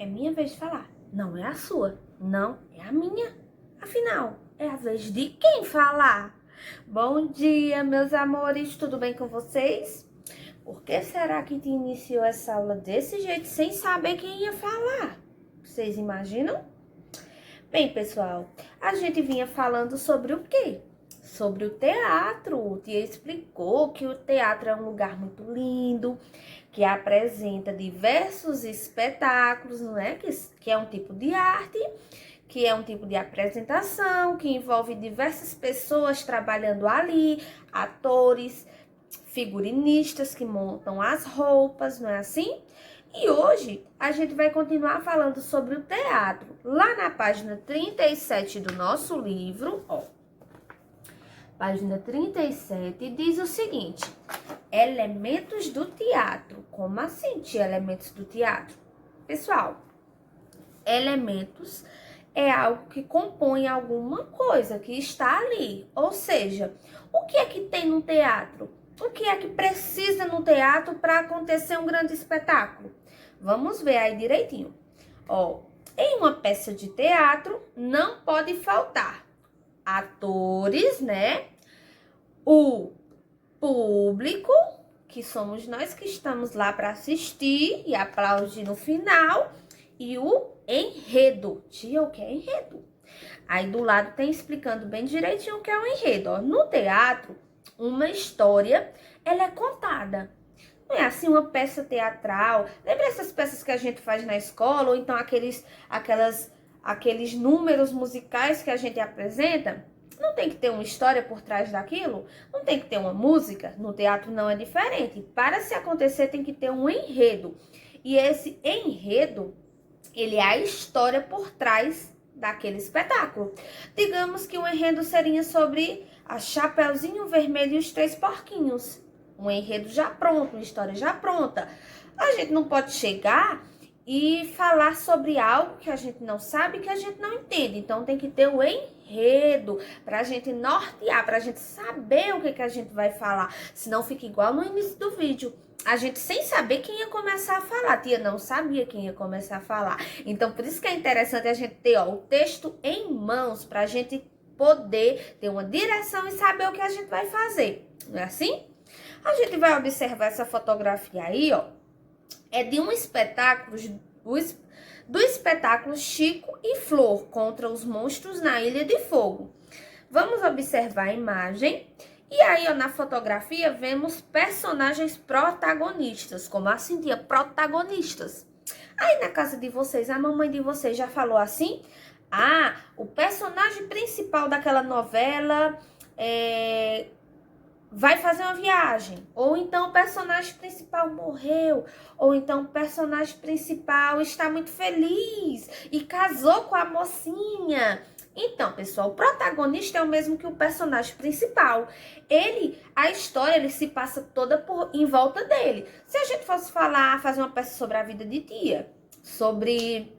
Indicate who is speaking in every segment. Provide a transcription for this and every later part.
Speaker 1: é minha vez de falar. Não é a sua, não é a minha. Afinal, é a vez de quem falar? Bom dia, meus amores, tudo bem com vocês? Por que será que te iniciou essa aula desse jeito, sem saber quem ia falar? Vocês imaginam? Bem, pessoal, a gente vinha falando sobre o quê? Sobre o teatro. O tia explicou que o teatro é um lugar muito lindo, que apresenta diversos espetáculos, não é? Que é um tipo de arte, que é um tipo de apresentação, que envolve diversas pessoas trabalhando ali, atores, figurinistas que montam as roupas, não é assim? E hoje a gente vai continuar falando sobre o teatro. Lá na página 37 do nosso livro, ó. Página 37 diz o seguinte: elementos do teatro. Como assim, tia, elementos do teatro? Pessoal, elementos é algo que compõe alguma coisa que está ali. Ou seja, o que é que tem no teatro? O que é que precisa no teatro para acontecer um grande espetáculo? Vamos ver aí direitinho. Ó, em uma peça de teatro não pode faltar atores, né? O público, que somos nós que estamos lá para assistir e aplaudir no final, e o enredo. Tia, o que é enredo? Aí do lado tem explicando bem direitinho o que é o enredo. Ó. No teatro, uma história, ela é contada. Não é assim uma peça teatral. Lembra essas peças que a gente faz na escola? Ou então aqueles números musicais que a gente apresenta? Não tem que ter uma história por trás daquilo? Não tem que ter uma música? No teatro não é diferente. Para se acontecer tem que ter um enredo. E esse enredo, ele é a história por trás daquele espetáculo. Digamos que o enredo seria sobre a Chapeuzinho Vermelho e os Três Porquinhos. Um enredo já pronto, uma história já pronta. A gente não pode chegar e falar sobre algo que a gente não sabe, que a gente não entende. Então tem que ter o enredo para a gente nortear, para a gente saber o que a gente vai falar. Senão fica igual no início do vídeo. A gente sem saber quem ia começar a falar. A tia não sabia quem ia começar a falar. Então por isso que é interessante a gente ter o texto em mãos para a gente poder ter uma direção e saber o que a gente vai fazer. Não é assim? A gente vai observar essa fotografia aí, ó. É de um espetáculo, do espetáculo Chico e Flor contra os monstros na Ilha de Fogo. Vamos observar a imagem. E aí, ó, na fotografia, vemos personagens protagonistas. Como assim, tia? Protagonistas. Aí na casa de vocês, a mamãe de vocês já falou assim? Ah, o personagem principal daquela novela vai fazer uma viagem, ou então o personagem principal morreu, ou então o personagem principal está muito feliz e casou com a mocinha. Então, pessoal, o protagonista é o mesmo que o personagem principal. A história, ele se passa toda em volta dele. Se a gente fosse fazer uma peça sobre a vida de tia, sobre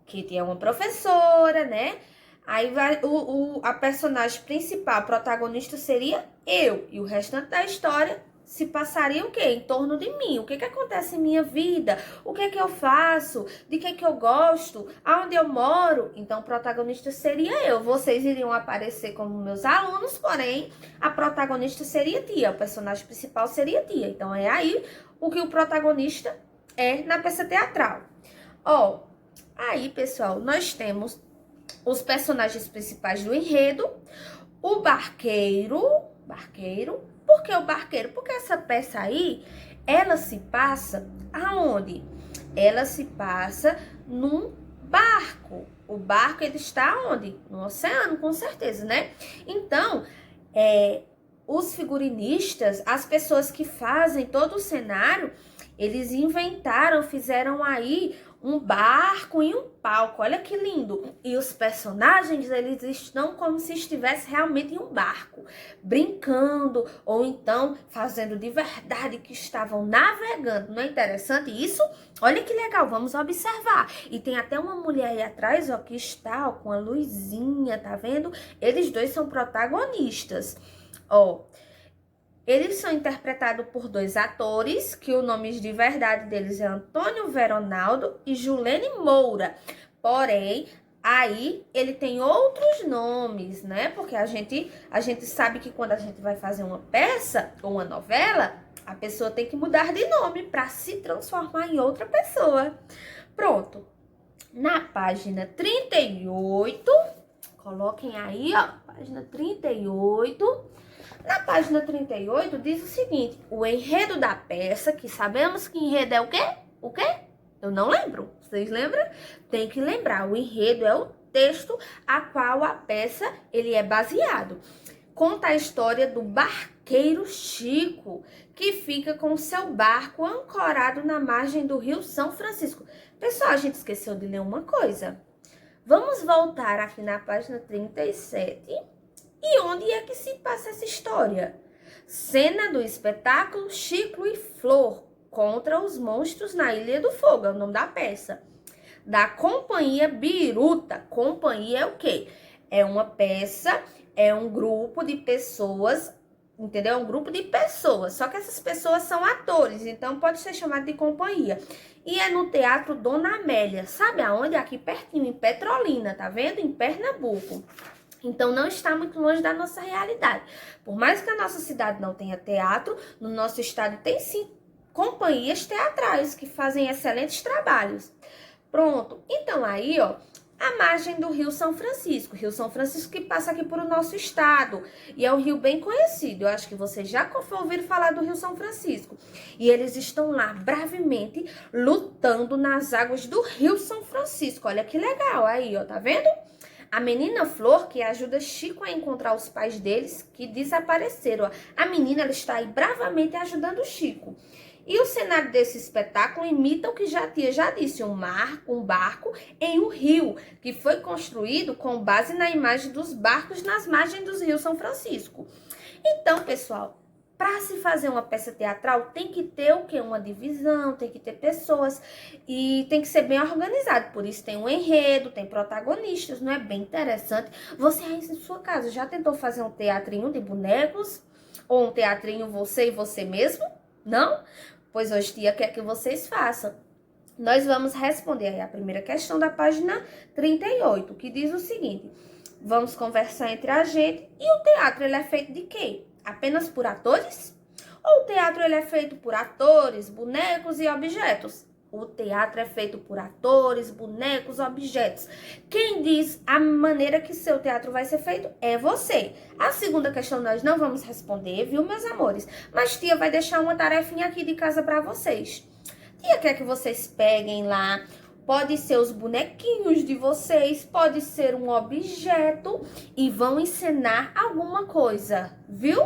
Speaker 1: que tia é uma professora, né? Aí a personagem principal, a protagonista seria eu. E o restante da história se passaria o quê? Em torno de mim. O que acontece em minha vida? O que eu faço? De que eu gosto? Aonde eu moro? Então, o protagonista seria eu. Vocês iriam aparecer como meus alunos, porém, a protagonista seria tia. O personagem principal seria tia. Então, é aí o que o protagonista é na peça teatral. Ó, aí, pessoal, nós temos os personagens principais do enredo, o barqueiro. Por que o barqueiro? Porque essa peça aí, ela se passa aonde? Ela se passa num barco. O barco, ele está onde? No oceano, com certeza, né? Então, os figurinistas, as pessoas que fazem todo o cenário, eles fizeram aí um barco e um palco. Olha que lindo. E os personagens, eles estão como se estivesse realmente em um barco, brincando, ou então fazendo de verdade que estavam navegando. Não é interessante isso? Olha que legal, vamos observar. E tem até uma mulher aí atrás, ó, que está, ó, com a luzinha, tá vendo? Eles dois são protagonistas. Ó, Eles são interpretados por 2 atores, que o nome de verdade deles é Antônio Veronaldo e Julene Moura. Porém, aí ele tem outros nomes, né? Porque a gente sabe que quando a gente vai fazer uma peça ou uma novela, a pessoa tem que mudar de nome para se transformar em outra pessoa. Pronto. Na página 38, coloquem aí, ó, página 38. Na página 38 diz o seguinte: o enredo da peça, que sabemos que enredo é o quê? O quê? Eu não lembro. Vocês lembram? Tem que lembrar. O enredo é o texto a qual a peça ele é baseado. Conta a história do barqueiro Chico, que fica com seu barco ancorado na margem do Rio São Francisco. Pessoal, a gente esqueceu de ler uma coisa. Vamos voltar aqui na página 37. E onde é que se passa essa história? Cena do espetáculo Chico e Flor contra os monstros na Ilha do Fogo, é o nome da peça. Da Companhia Biruta. Companhia é o quê? É uma peça, é um grupo de pessoas, entendeu? É um grupo de pessoas, só que essas pessoas são atores, então pode ser chamado de companhia. E é no Teatro Dona Amélia, sabe aonde? Aqui pertinho, em Petrolina, tá vendo? Em Pernambuco. Então, não está muito longe da nossa realidade. Por mais que a nossa cidade não tenha teatro, no nosso estado tem sim companhias teatrais que fazem excelentes trabalhos. Pronto. Então, aí, ó, a margem do Rio São Francisco. Rio São Francisco que passa aqui por o nosso estado. E é um rio bem conhecido. Eu acho que vocês já ouviram falar do Rio São Francisco. E eles estão lá bravemente lutando nas águas do Rio São Francisco. Olha que legal aí, ó, tá vendo? A menina Flor, que ajuda Chico a encontrar os pais deles que desapareceram. A menina ela está aí bravamente ajudando o Chico. E o cenário desse espetáculo imita o que já disse, um barco em um rio, que foi construído com base na imagem dos barcos nas margens do Rio São Francisco. Então, pessoal, para se fazer uma peça teatral, tem que ter o quê? Uma divisão, tem que ter pessoas e tem que ser bem organizado. Por isso tem um enredo, tem protagonistas, não é bem interessante? Você aí em sua casa já tentou fazer um teatrinho de bonecos? Ou um teatrinho você e você mesmo? Não? Pois hoje tia quer que vocês façam. Nós vamos responder aí a primeira questão da página 38, que diz o seguinte: vamos conversar entre a gente. E o teatro ele é feito de quê? Apenas por atores? Ou o teatro ele é feito por atores, bonecos e objetos? O teatro é feito por atores, bonecos, objetos. Quem diz a maneira que seu teatro vai ser feito é você. A segunda questão nós não vamos responder, viu, meus amores? Mas tia vai deixar uma tarefinha aqui de casa para vocês. Tia quer que vocês peguem lá. Pode ser os bonequinhos de vocês, pode ser um objeto e vão ensinar alguma coisa, viu?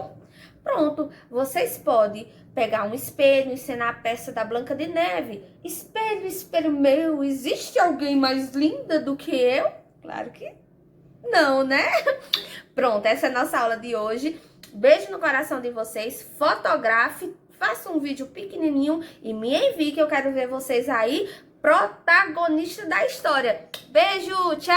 Speaker 1: Pronto, vocês podem pegar um espelho, ensinar a peça da Branca de Neve. Espelho, espelho meu, existe alguém mais linda do que eu? Claro que não, né? Pronto, essa é a nossa aula de hoje. Beijo no coração de vocês, fotografe, faça um vídeo pequenininho e me envie que eu quero ver vocês aí protagonista da história. Beijo, tchau!